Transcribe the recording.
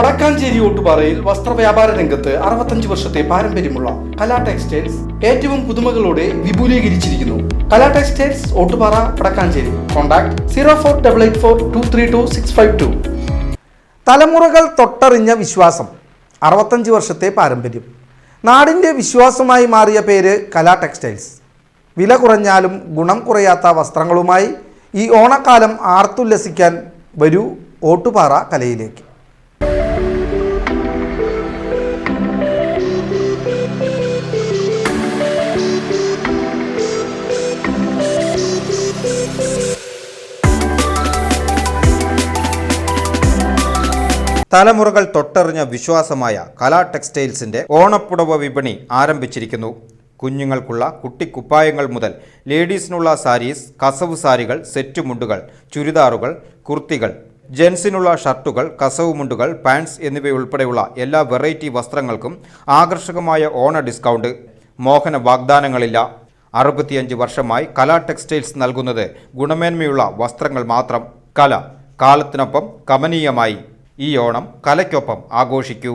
വടക്കാഞ്ചേരി ഓട്ടുപാറയിൽ വസ്ത്രവ്യാപാര രംഗത്ത് 65 വർഷത്തെ പാരമ്പര്യമുള്ള കലാ ടെക്സ്റ്റൈൽസ് ഏറ്റവും പുതുമകളോടെ വിപുലീകരിച്ചിരിക്കുന്നു. കലാ ടെക്സ്റ്റൈൽസ് ഓട്ടുപാറ വടക്കാഞ്ചേരി. കോൺടാക്ട് 04884232 തലമുറകൾ തൊട്ടറിഞ്ഞ വിശ്വാസം, 65 വർഷത്തെ പാരമ്പര്യം. നാടിൻ്റെ വിശ്വാസമായി മാറിയ പേര് കലാ ടെക്സ്റ്റൈൽസ്. വില കുറഞ്ഞാലും ഗുണം കുറയാത്ത വസ്ത്രങ്ങളുമായി ഈ ഓണക്കാലം ആർത്തുല്ലസിക്കാൻ വരൂ ഓട്ടുപാറ കലയിലേക്ക്. തലമുറകൾ തൊട്ടറിഞ്ഞ വിശ്വാസമായ കലാ ടെക്സ്റ്റൈൽസിന്റെ ഓണപ്പുടവ വിപണി ആരംഭിച്ചിരിക്കുന്നു. കുഞ്ഞുങ്ങൾക്കുള്ള കുട്ടിക്കുപ്പായങ്ങൾ മുതൽ ലേഡീസിനുള്ള സാരീസ്, കസവ് സാരികൾ, സെറ്റ് മുണ്ടുകൾ, ചുരിദാറുകൾ, കുർത്തികൾ, ജെൻസിനുള്ള ഷർട്ടുകൾ, കസവ് മുണ്ടുകൾ, പാൻസ് എന്നിവയുൾപ്പെടെയുള്ള എല്ലാ വെറൈറ്റി വസ്ത്രങ്ങൾക്കും ആകർഷകമായ ഓണ ഡിസ്കൗണ്ട്. മോഹന വാഗ്ദാനങ്ങളില്ല. 65 വർഷമായി കലാ ടെക്സ്റ്റൈൽസ് നൽകുന്നത് ഗുണമേന്മയുള്ള വസ്ത്രങ്ങൾ മാത്രം. കല കാലത്തിനൊപ്പം കമനീയമായി. ഈ ഓണം കലയ്ക്കൊപ്പം ആഘോഷിക്കൂ.